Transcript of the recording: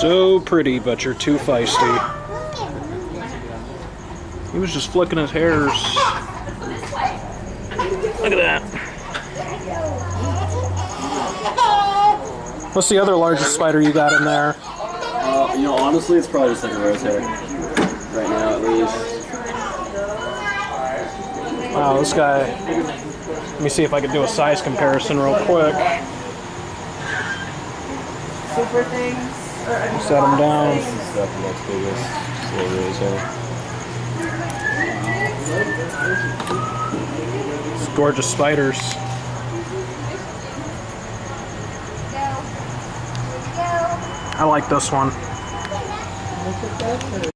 So pretty, but you're too feisty. He was just flicking his hairs. Look at that. What's the other largest spider you got in there? You know, honestly, it's probably just like a rose hair. Right now, at least. Wow, this guy. Let me see if I can do a size comparison real quick. Super things. Set him down. This is stuff the next biggest. Just a little rose hair. These gorgeous spiders. I like this one.